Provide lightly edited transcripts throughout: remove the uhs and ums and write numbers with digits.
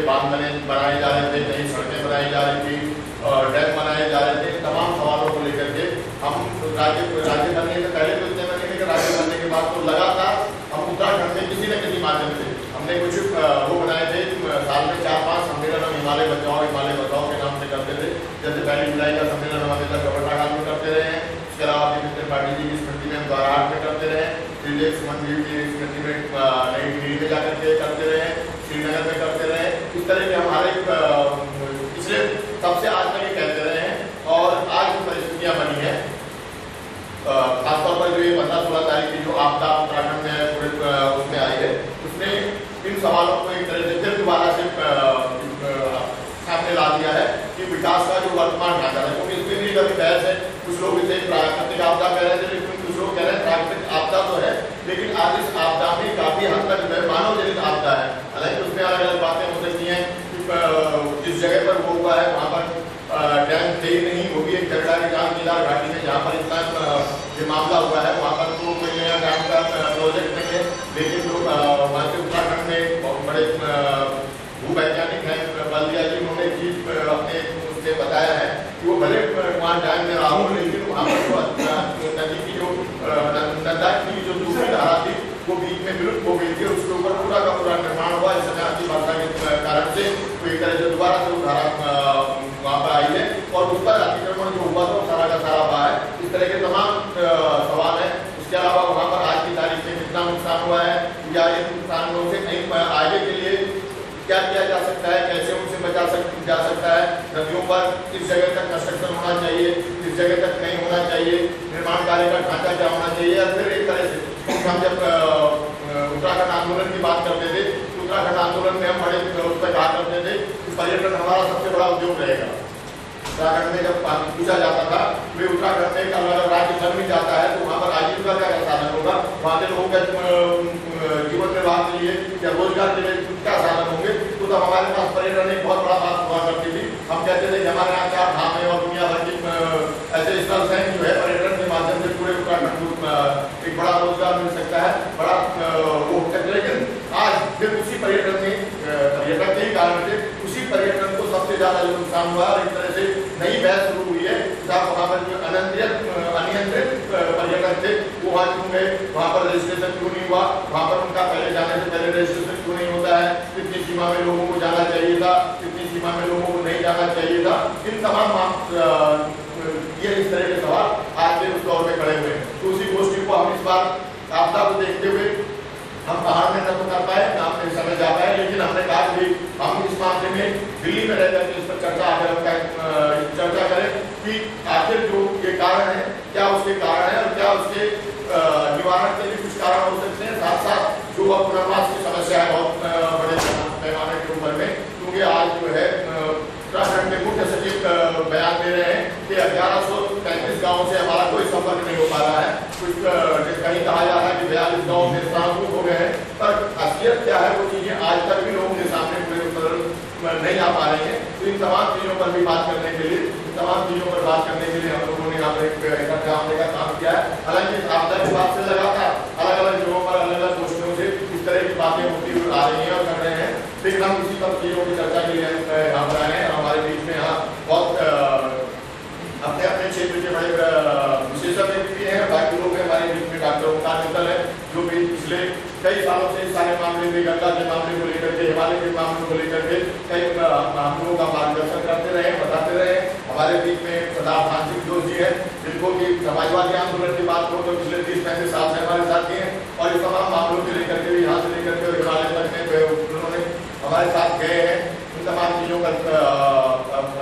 बांध बनाए जा रहे थे, नई सड़कें बनाई जा रही थी, डैम बनाए जा रहे थे। तमाम सवालों को लेकर के हम राज्य बनने से पहले तो इतने बने कि राज्य बनने के बाद तो लगातार हम उत्तराखंड में किसी न किसी माध्यम से हमने कुछ वो बनाए थे। साल में 4-5 सम्मेलन हम हिमालय बचाओ के नाम से करते थे। जैसे 1 जुलाई का सम्मेलन हम अभी तक गवर्नर में करते रहे हैं। इसके अलावा त्रिपाठी जी की स्मृति में हम द्वारहाट में करते रहे, मंदिर की स्मृति में नई दिल्ली में जाकर के करते रहे, श्रीनगर में करते रहे। इस तरह के हमारे पिछले तब से आज तक ये कहते रहे हैं। और आज जो परिस्थितियाँ बनी है, खासतौर पर जो ये 15-16 तारीख की जो आपदा उत्तराखंड में पूरे उसमें आई है, उसने इन सवालों को एक तरह से फिर दोबारा से सामने ला दिया है कि विकास का जो वर्तमान ढांचा है, क्योंकि इसमें भी कभी बहस है। कुछ लोग इसे प्राकृतिक आपदा कह रहे थे, लेकिन कुछ लोग कह रहे हैं प्राकृतिक आपदा तो है, लेकिन आज इस आपदा में काफी हद तक मानव जनित आपदा है। हालांकि उसमें अलग अलग बातें हो सकती हैं कि जिस जगह पर वो हुआ है वहाँ पर डैम थे ही नहीं, वो भी एक झगड़ा के काम केदार घाटी में जहाँ पर इतना ये मामला हुआ है, वहाँ पर तो कोई नया डैम का प्रोजेक्ट नहीं है। लेकिन जो वहाँ के उत्तराखंड में बहुत बड़े भूवैज्ञानिक हैं बल्दिया जी, उन्होंने चीज अपने उससे बताया है कि वो भले वहाँ डैम में रहा हो, लेकिन वहाँ पर जो नदी की जो नंदा की जो दूसरी धारा थी वो बीच में विलुप्त हो गई थी। उसके ऊपर पूरा का पूरा निर्माण हुआ। इस समय अति वर्षा के कारण से तो एक तरह से दोबारा से वो धारा वहाँ पर आई है और उस पर अतिक्रमण जो हुआ था वो सारा का सारा बहा है। इस तरह के तमाम सवाल है। इसके अलावा वहाँ पर आज की तारीख में कितना नुकसान हुआ है या इन नुकसानों से कहीं आगे के लिए क्या किया जा सकता है, कैसे उनसे बचा जा सकता है। नदियों पर किस जगह तक कंस्ट्रक्शन होना चाहिए, किस जगह तक नहीं होना चाहिए, निर्माण कार्य का ढांचा क्या होना चाहिए। और फिर एक तरह से हम जब उत्तराखंड आंदोलन की बात करते थे, उत्तराखंड आंदोलन में हम बड़े उस पर कहा करते थे कि पर्यटन हमारा सबसे बड़ा उद्योग रहेगा। उत्तराखंड में जब पूछा जाता था वे उत्तराखंड में अलग राज्य बन भी जाता है तो वहाँ पर आजीविका का क्या साधन होगा, वहाँ के लोगों का जीवन निर्वाह के लिए या रोजगार के लिए क्या साधन होंगे। तो तब हमारे पास पर्यटन एक बहुत बड़ा बात हुआ करती थी। हम कहते थे कि हमारे यहाँ 4 धाम है और दुनिया भर की ऐसे स्थल हैं जो है पर्यटन के माध्यम से पूरे उत्तराखंड को एक बड़ा रोजगार मिल सकता है, बड़ा वो। लेकिन आज फिर उसी पर्यटन के ही कारण से उसी पर्यटन को सबसे ज्यादा जो नुकसान हुआ और एक तरह से नई बहस शुरू हुई है। वहाँ पर जो अनियंत्रित पर्यटन थे वो वहाँ क्यों गए, वहाँ पर रजिस्ट्रेशन क्यों नहीं हुआ, वहाँ पर उनका पहले जाने से पहले रजिस्ट्रेशन क्यों नहीं होता है, कितनी सीमा में लोगों को जाना चाहिए था, कितनी सीमा में लोगों को नहीं जाना चाहिए था। इन तमाम ये इस तरह के सवाल आज के उस दौर में खड़े हुए हैं। तो उसी गोष्ठी को हम इस बार आपदा को देखते हुए हम पहाड़ में न तो कर पाए न अपने समय जा पाए, लेकिन हमने कहा कि हम इस मामले में दिल्ली में रहकर इस पर चर्चा करें कि आखिर जो ये कारण है क्या उसके कारण है और क्या उसके निवारण के लिए कुछ कारण हो सकते हैं। साथ साथ जो पुनर्वास की समस्या है बहुत बड़े पैमाने के ऊपर में, क्योंकि आज जो है उत्तराखंड के मुख्य सचिव बयान दे रहे हैं कि 1133 गाँव से हमारा कोई संपर्क नहीं हो पा रहा है। कुछ कहीं कहा जा रहा है कि 42 गाँव में स्थानांतरित हो गए हैं, पर असलियत क्या है वो चीजें आज तक भी लोगों के सामने पूरे नहीं आ पा रही है। तो इन तमाम चीजों पर भी बात करने के लिए हम लोगों ने यहाँ पर इकट्ठा होने का काम किया है। हालांकि आपदा के बाद से लगातार अलग अलग जगहों पर अलग अलग गोष्ठियों से इस तरह की बातें होती हुई आ रही हैं और कर रहे हैं, लेकिन हम इसी सब चीजों की चर्चा के लिए यहाँ पर आए हैं। हमारे बीच में यहाँ बहुत अपने अपने क्षेत्र के बड़े विशेषज्ञ भी हैं। बाकी लोग हैं हमारे बीच में, डॉक्टर ओंकार मित्तल है जो भी पिछले कई सालों से इस सारे मामले में, गंगा के मामले को लेकर के, हिमालय के मामले को लेकर के कई हम लोगों का मार्गदर्शन करते रहे, बताते रहे। हमारे बीच में सरदार मानसिक जोश जी है जिनको कि समाजवादी आंदोलन की बात हो तो पिछले 30-35 साल से हमारे साथ हैं और इस तमाम मामलों को लेकर के यहाँ से लेकर के हिमालय तक में उन्होंने हमारे साथ गए हैं। इन तमाम चीजों का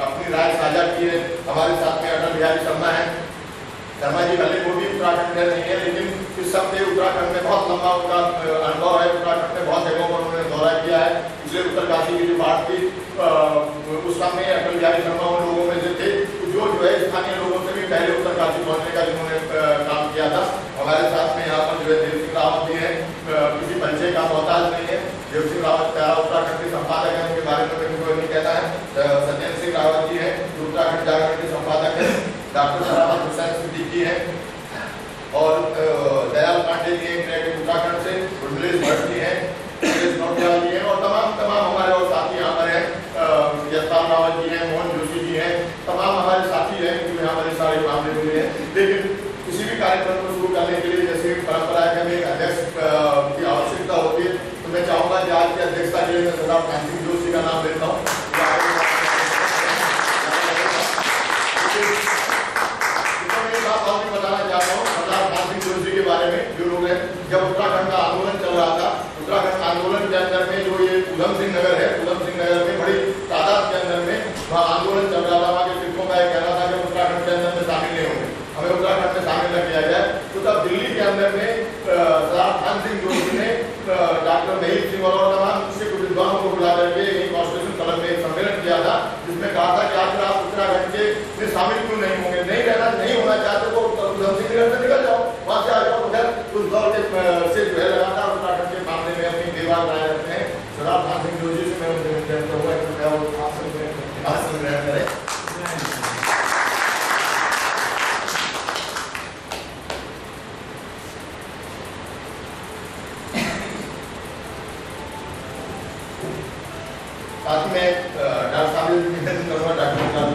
अपनी राय साझा की है। हमारे साथ में अटल बिहारी शर्मा है। शर्मा जी भले वो भी उत्तराखंड नहीं है, लेकिन इस सबसे उत्तराखंड में बहुत लंबा उनका अनुभव है। उत्तराखंड में बहुत जगहों पर उन्होंने दौरा किया है। पिछले उत्तरकाशी की जो बाढ़ थी उस समय अटल बिहारी शर्मा उन लोगों में से थे जो है स्थानीय लोगों से भी पहले उत्तरकाशी पहुंचने का जिन्होंने काम किया था। हमारे साथ में यहाँ पर जो है देव सिंह रावत भी है, किसी परिचय का मोहताज नहीं है। देव सिंह रावत उत्तराखंड के संपादक है, उनके बारे में कोई नहीं कहता है। सत्येंद्र सिंह रावत जी है जो उत्तराखंड जागरण के संपादक है। डॉक्टर सरावत हुसैन सिद्दीकी है और दयाल पांडे जी उत्तराखंड से, उर्मिलेश भट्ट जी है, और तमाम हमारे और साथी यहाँ पर जोशी का नाम लेता हूँ। मैं बताना चाहता हूँ सरदार ध्यान सिंह जोशी के बारे में। जो लोग हैं, जब उत्तराखंड का आंदोलन चल रहा था, उत्तराखंड आंदोलन के अंदर में जो ये उधम सिंह नगर है, उधम सिंह नगर में बड़ी तादाद के अंदर में वहाँ आंदोलन चल रहा था। वहाँ के सिखों का एक कहना था कि उत्तराखंड के अंदर में शामिल नहीं होंगे, हमें उत्तराखंड में शामिल न किया जाए। तो तब दिल्ली के अंदर में सरदार ध्यान सिंह जोशी ने डॉक्टर महीप सिंह और तमाम सिख विद्वानों को बुला करके कॉन्स्टिट्यूशन क्लब में एक सम्मेलन किया था, जिसमें कहा था कि आखिर आप उत्तराखंड के में शामिल क्यों नहीं होंगे, नहीं रहना, नहीं होना चाहते तो उधम सिंह नगर से निकल जाओ, वहाँ से आ जाओ। तो खैर उस दौर के से जो है लगातार उत्तराखंड के मामले में अपनी दीवार बनाए रखते हैं। सरदार ध्यान सिंह जोशी से मैं उनसे विनती करता हूँ आसन ग्रहण करें। साथ में डॉक्टर साहब ने निवेदन करूँगा, डॉक्टर साहब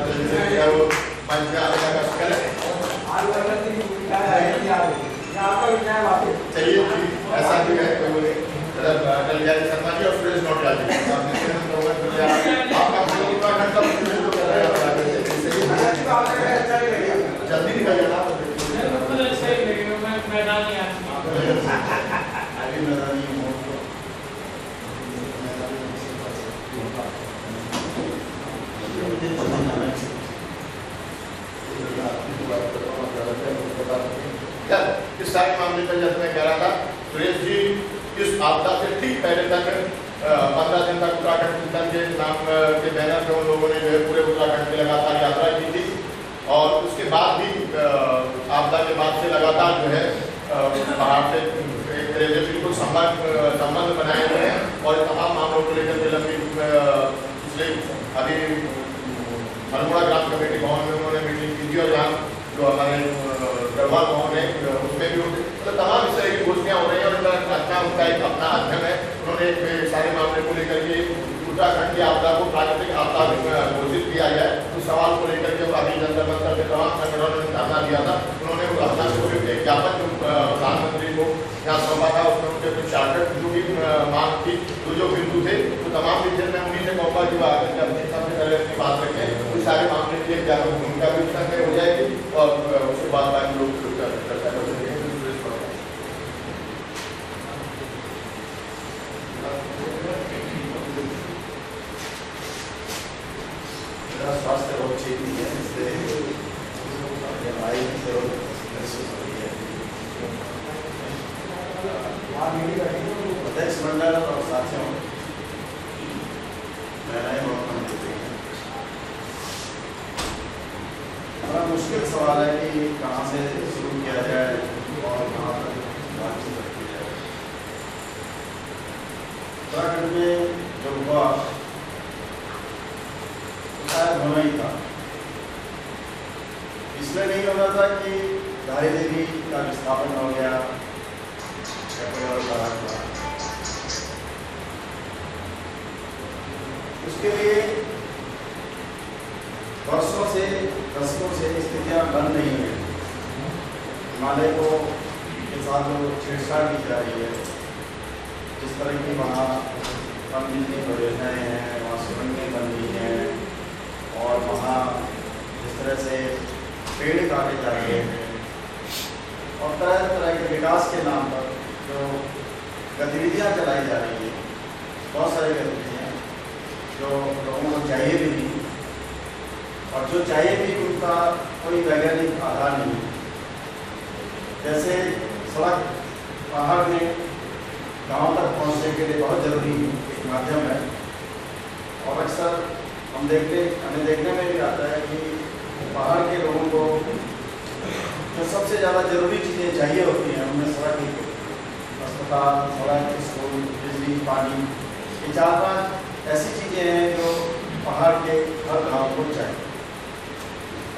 क्या वो मंच में आने का कष्ट करें। चलिए ऐसा भी है कोई बोले कल्याणी शर्मा जी और सुरेश नोटिया जी, आपका उत्तराखंड का प्रतिनिधित्व कर रहे हैं, जल्दी निकल जाना। इस सारे मामले पर जैसे मैं कह रहा था, सुरेश जी इस आपदा से ठीक पहले तक 15 दिन तक उत्तराखंड चिंतन के नाम के बैनर पे उन लोगों ने जो है पूरे उत्तराखंड की लगातार यात्रा की थी। और उसके बाद भी आपदा के बाद से लगातार जो है पहाड़ से एक तरह से बिल्कुल संबंध बनाए हुए हैं। और तमाम मामलों को लेकर के लंबी पिछले अभी अल्मोड़ा ग्राम कमेटी भवन में उन्होंने मीटिंग की थी, और यहाँ जो हमारे गढ़वाल भवन है उसमें भी मतलब तमाम इस तरह की घोषणाएं हो रही हैं। और अच्छा उनका एक अपना अध्ययन है, उन्होंने एक सारे मामले को लेकर के उत्तराखंड की आपदा को प्राकृतिक आपदा घोषित किया जाए। उस सवाल को लेकर के अभी जंतर मंतर के तमाम संगठनों ने धरना दिया था। उन्होंने अपना एक ज्ञापन जो प्रधानमंत्री को यहाँ सौंपा था, उसमें उनके कुछ चार्टर जो भी मांग थी, जो बिंदु थे, तो तमाम विषय में उन्हीं से कहूँगा कि सबसे पहले अपनी बात रखें। उस सारे मामले की एक भूमिका भी उसमें हो जाएगी और उसके बाद बाकी लोग चर्चा कर सकेंगे। स्वास्थ्य बहुत ठीक नहीं है, इसलिए अध्यक्ष मंडल और साथियों, बड़ा मुश्किल सवाल है कि कहाँ से शुरू किया जाए और कहाँ तक बातचीत रखी जाए। उत्तराखंड में जो हुआ शायद होना ही था, इसलिए नहीं होना था कि धारी देवी का विस्थापन हो गया या कोई और कारण था। उसके लिए वर्षों से दशकों से स्थितियां बन रही हैं। हिमालय को के साथ जो छेड़छाड़ की जा रही है, जिस तरह की वहाँ कम बिजली परियोजनाएँ हैं, वहाँ सुरंगें बन रही हैं, और वहाँ जिस तरह से पेड़ काटे जा रहे हैं, और तरह तरह के विकास के नाम पर जो गतिविधियाँ चलाई जा रही हैं, बहुत सारी गतिविधियाँ जो लोगों को चाहिए भी नहीं, और जो चाहिए भी उनका कोई वैज्ञानिक आधार नहीं। जैसे सड़क पहाड़ में गांव तक पहुंचने के लिए बहुत जरूरी एक माध्यम है, और अक्सर हमें देखने में भी आता है कि पहाड़ के लोगों को जो सबसे ज़्यादा जरूरी चीज़ें चाहिए होती हैं, उनमें सड़क ही, अस्पताल, सड़क, स्कूल, बिजली, पानी, ये 4-5 ऐसी चीज़ें हैं जो पहाड़ के हर गांव को चाहिए।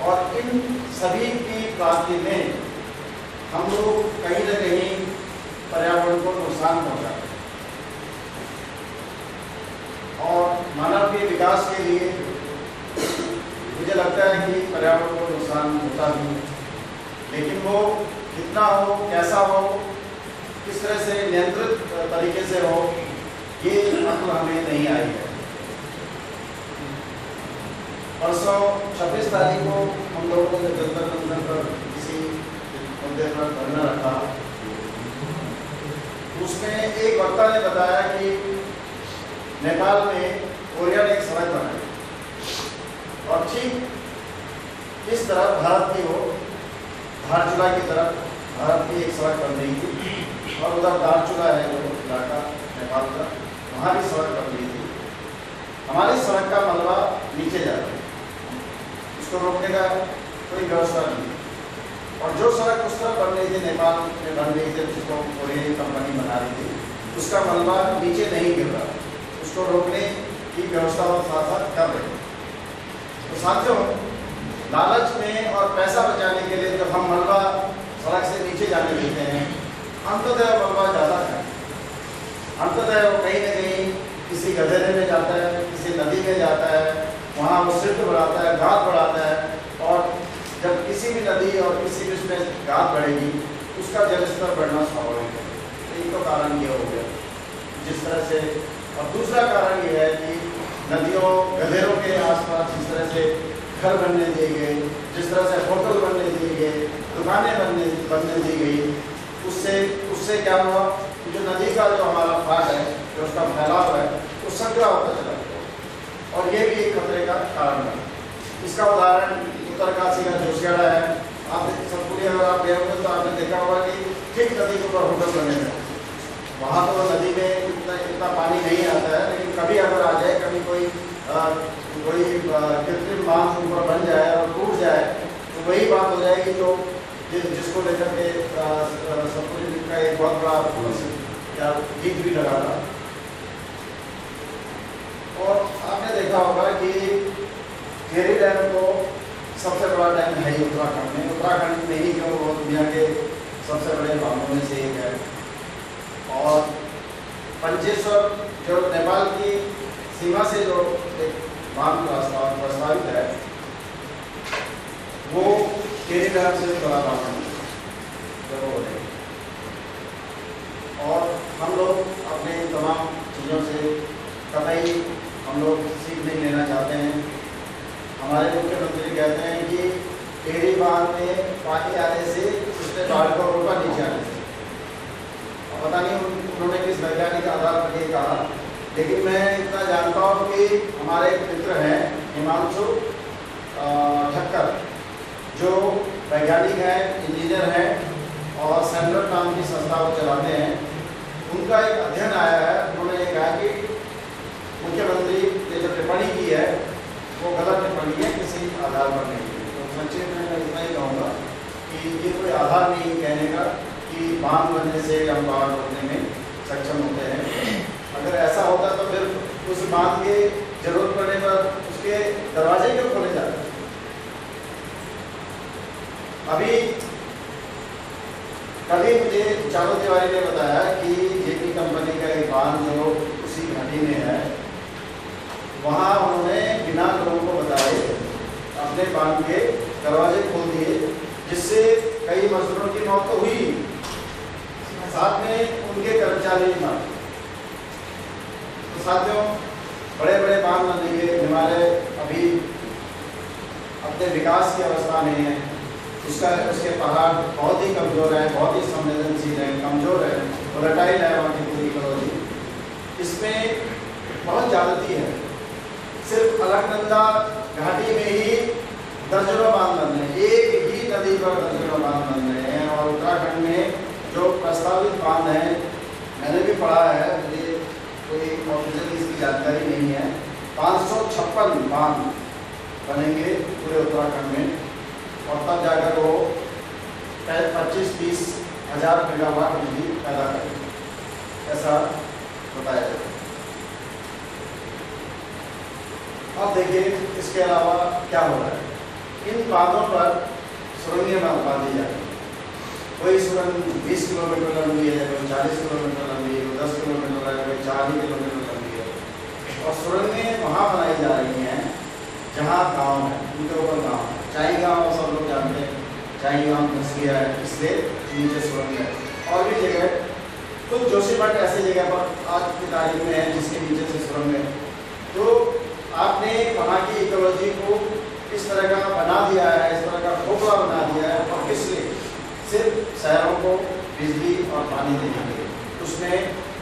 और इन सभी की प्राप्ति में हम लोग कहीं न कहीं पर्यावरण को नुकसान पहुँचाते हैं, और मानव के विकास के लिए मुझे लगता है कि पर्यावरण को नुकसान होता भी, लेकिन वो कितना हो, कैसा हो, किस तरह से नियंत्रित तरीके से हो, ये अक्ल हमें नहीं आई है। परसों 26 तारीख को हम लोगों ने जंतर मंतर पर किसी मुद्दे पर धरना रखा। उसमें एक वक्ता ने बताया कि नेपाल में कोरिया ने एक सड़क बनाई और ठीक इस तरफ भारत की ओर धारचूला की तरफ भारत की एक सड़क बन रही थी और उधर धारचूला है जो इलाका नेपाल का, वहाँ भी सड़क बन रही थी। हमारी सड़क का मलबा नीचे जा रहा है, उसको रोकने का कोई व्यवस्था नहीं। और जो सड़क उस तरफ बन रही थी, नेपाल में बन रही थी, जिसको कोरिया कंपनी बना रही थी, उसका मलबा नीचे नहीं गिर रहा, उसको रोकने की व्यवस्था और साथ साथ कर रहे। तो साथियों, लालच में और पैसा बचाने के लिए जब हम मलबा सड़क से नीचे जाने देते हैं, अंततः मलबा ज़्यादा है, अंततः वो कहीं न कहीं किसी गधेरे में जाता है, किसी नदी में जाता है, वहाँ वो सिल्ट बढ़ाता है, गाद बढ़ाता है। और जब किसी भी नदी और किसी भी उसमें गाद बढ़ेगी, उसका जल स्तर बढ़ना स्वाभाविक है। एक तो कारण ये हो गया जिस तरह से, और दूसरा कारण ये है कि नदियों गधेरों के आसपास जिस तरह से घर बनने दिए गए, जिस तरह से होटल बनने दिए गए, दुकानें बनने दी गई, उससे क्या हुआ कि जो नदी का जो हमारा फाट है, जो उसका फैलाव है, वो संकरा होता चला गया और ये भी एक खतरे का कारण है। इसका उदाहरण उत्तरकाशी का जोशियाड़ा है। आप सतपुरी अगर आप गए होंगे तो आपने देखा होगा कि ठीक नदी के ऊपर होटल बने हैं। वहाँ तो नदी में इतना पानी नहीं आता है, लेकिन कभी अगर आ जाए, कभी कोई कृत्रिम बांध ऊपर बन जाए और टूट जाए, तो वही बात हो जाएगी जो जिसको लेकर के सतपुरी का एक बहुत बड़ा गीत भी लगा था। और आपने देखा होगा कि केरी डैम को सबसे बड़ा डैम है ही उत्तराखंड में। उत्तराखंड में ही क्यों, वो दुनिया के सबसे बड़े बांधों में से एक है। और पंचेश्वर जो नेपाल की सीमा से जो एक बांध प्रस्तावित है, वो केरी डैम से बड़ा बांध है। और हम लोग अपने तमाम चीज़ों से कतई हम लोग सीख नहीं लेना चाहते हैं। हमारे मुख्यमंत्री कहते हैं कि केरी बांध में पानी आने से उसने बाढ़ को रोका नीचे आने से। पता नहीं उन्होंने किस वैज्ञानिक आधार पर ये कहा, लेकिन मैं इतना जानता हूँ कि हमारे एक मित्र हैं हिमांशु ठक्कर, जो वैज्ञानिक हैं, इंजीनियर हैं और सेंट्रल नाम की संस्था को चलाते हैं। उनका एक अध्ययन आया है, उन्होंने ये कहा कि मुख्यमंत्री ने जो टिप्पणी की है वो गलत टिप्पणी है, किसी आधार पर नहीं है। तो संक्षेप में मैं इतना ही कहूँगा कि ये कोई आधार नहीं कहने का कि बांध बनने से हम बाढ़ रोकने में सक्षम होते हैं। अगर ऐसा होता तो फिर उस बांध के जरूरत पड़ने पर उसके दरवाजे क्यों खोले जाते। अभी कभी मुझे चारों तिवारी ने बताया कि जेपी कंपनी का एक बांध जो उसी घाटी में है, वहाँ उन्होंने बिना लोगों को बताए अपने बांध के दरवाजे खोल दिए, जिससे कई मजदूरों की मौत तो हुई, साथ में उनके कर्मचारी भी मारे। तो साथियों, बड़े बड़े बांध बन रही है, हिमालय अभी अपने विकास की अवस्था में है, उसके पहाड़ बहुत ही कमज़ोर है, बहुत ही संवेदनशील है, कमज़ोर है, वोलेटाइल है वहाँ की पूरी इकोलॉजी। इसमें बहुत ज़्यादती है। सिर्फ अलकनंदा घाटी में ही दर्जनों बांध बन रहे हैं, एक ही नदी पर दर्जनों बांध बन रहे हैं। और उत्तराखंड में जो प्रस्तावित बांध है, मैंने भी पढ़ा है, मुझे कोई ऑफिशियल इसकी जानकारी नहीं है, 556 बांध बनेंगे पूरे उत्तराखंड में। और तब जाकर वो 25-30 हज़ार मेगावाट बिजली पैदा करेंगे, ऐसा बताया जाता है। अब देखिए इसके अलावा क्या हो रहा है। इन बांधों पर सुरंगें बांधी जा रही है। कोई सुरंग 20 किलोमीटर लंबी है, कोई 40 किलोमीटर लंबी है, कोई 10 किलोमीटर है, कोई 40 किलोमीटर लंबी है। और सुरंगें वहाँ बनाई जा रही हैं जहाँ गांव है, उनके ऊपर गांव है। चाई गांव सब लोग जानते हैं, चाई गांव धस गया है, इसलिए नीचे सुरंग है। और भी जगह, कुछ जोशीमठ ऐसी जगह पर आज की तारीख में है जिसके नीचे से सुरंग है। तो आपने वहाँ की इकोलॉजी को इस तरह का बना दिया है, इस तरह का खोखला बना दिया है। और किस लिए? सिर्फ शहरों को बिजली और पानी देने के लिए। उसमें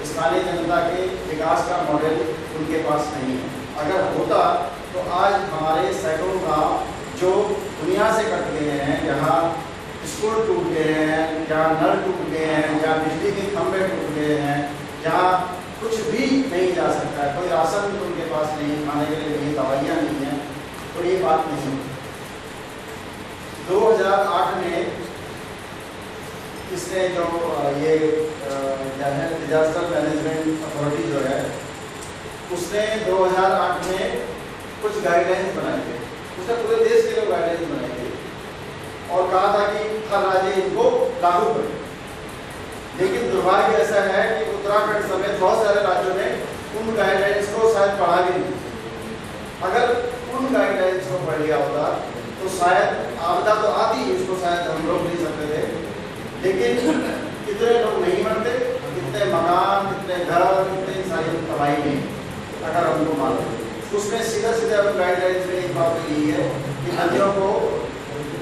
स्थानीय जनता के विकास का मॉडल उनके पास नहीं है। अगर होता तो आज हमारे सैकड़ों गाँव जो दुनिया से कट गए हैं, जहाँ स्कूल टूट गए हैं, जहाँ नल टूट गए हैं, जहाँ बिजली के खंभे टूट गए हैं, जहाँ कुछ भी नहीं जा सकता है, कोई राशन उनके पास नहीं, खाने के लिए नहीं, दवाइयाँ नहीं हैं, तो ये बात नहीं। 2008 में इसने जो ये क्या है डिजास्टर मैनेजमेंट अथॉरिटी जो है, उसने 2008 में कुछ गाइडलाइंस बनाई थे। उसने पूरे देश के लिए गाइडलाइंस बनाई थी और कहा था कि हर राज्य इनको लागू करे। लेकिन दुर्भाग्य ऐसा है कि उत्तराखंड समेत बहुत सारे राज्यों ने उन गाइडलाइंस को शायद पढ़ा भी नहीं। अगर उन गाइडलाइंस को पढ़ लिया होता तो शायद आपदा तो आती, उसको शायद हम रोक नहीं सकते थे, लेकिन कितने लोग नहीं मरते, कितने मकान, कितने घर, कितनी सारी तबाही नहीं, अगर हमको मालूम। उसमें सीधा सीधा गाइडलाइंस में एक बात यही है कि नदियों को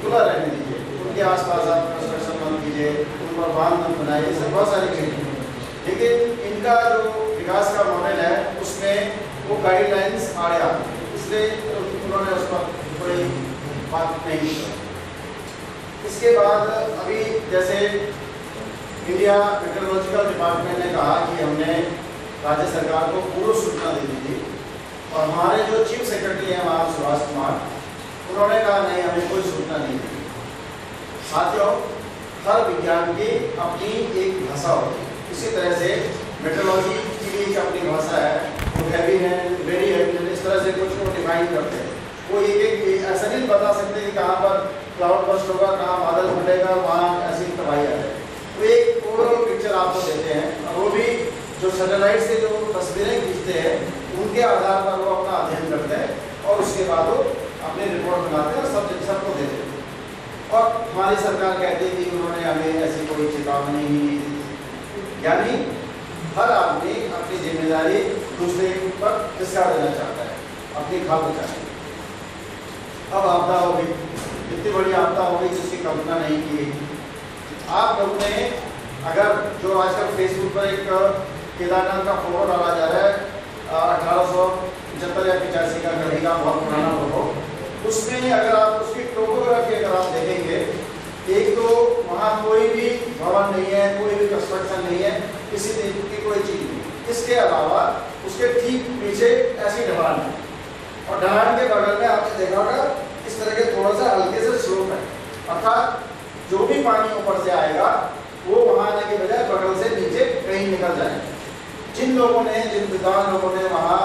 खुला रहने दीजिए, उनके आसपास आप कंस्ट्रक्शन मत कीजिए, उन पर बांध मत बनाइए, सब बहुत सारी चीज़ें। लेकिन इनका जो विकास का मॉडल है उसमें वो गाइडलाइंस आड़े आते हैं, इसलिए उन्होंने उस पर कोई बात नहीं की। इसके बाद अभी जैसे इंडिया मेट्रोलॉजिकल डिपार्टमेंट ने कहा कि हमने राज्य सरकार को पूर्व सूचना दे दी थी, और हमारे जो चीफ सेक्रेटरी हैं वहाँ सुभाष कुमार, उन्होंने कहा नहीं, हमें कोई सूचना नहीं दी। साथियों, हर विज्ञान की अपनी एक भाषा होती है। इसी तरह से मेट्रोलॉजी की भी एक अपनी भाषा है, वो हैवी है, वेरी हैवी, इस तरह से कुछ को डिफाइन करते हैं। वो एक ऐसा नहीं बता सकते कि कहाँ पर क्लाउड बस्ट होगा, कहाँ बादल फटेगा, वहाँ ऐसी तबाही आ जाए। तो एक ओवरऑल पिक्चर आपको देते हैं, और वो भी जो सैटेलाइट से जो तस्वीरें खींचते हैं उनके आधार पर वो अपना अध्ययन करते हैं और उसके बाद वो अपनी रिपोर्ट बनाते हैं और सबको देते हैं। और हमारी सरकार कहती है कि उन्होंने हमें ऐसी कोई चेतावनी नहीं दी। यानी हर आदमी अपनी जिम्मेदारी दूसरे पर किसका देना चाहता है, अपनी खातिर चाहता है। अब आपदा होगी, इतनी बड़ी आपदा होगी जिसकी कल्पना नहीं की। आप लोग ने अगर जो आजकल फेसबुक पर एक केदारनाथ का फोटो डाला जा रहा है, 1875 या 85 का कहीं का बहुत पुराना फोटो, उसमें अगर आप उसकी टोपोग्राफी अगर आप देखेंगे, एक तो वहाँ कोई भी भवन नहीं है, कोई भी कंस्ट्रक्शन नहीं है, किसी तरीके की कोई चीज़ नहीं। इसके अलावा उसके ठीक पीछे ऐसी ढलान है, और ढलान के बगल में आपने देखा होगा इस तरह के थोड़ा सा हल्के से स्लोप है, अर्थात जो भी पानी ऊपर से आएगा वो वहाँ आने के बजाय बगल से नीचे कहीं निकल जाएगा। जिन लोगों ने, जिन विद्वान लोगों ने वहाँ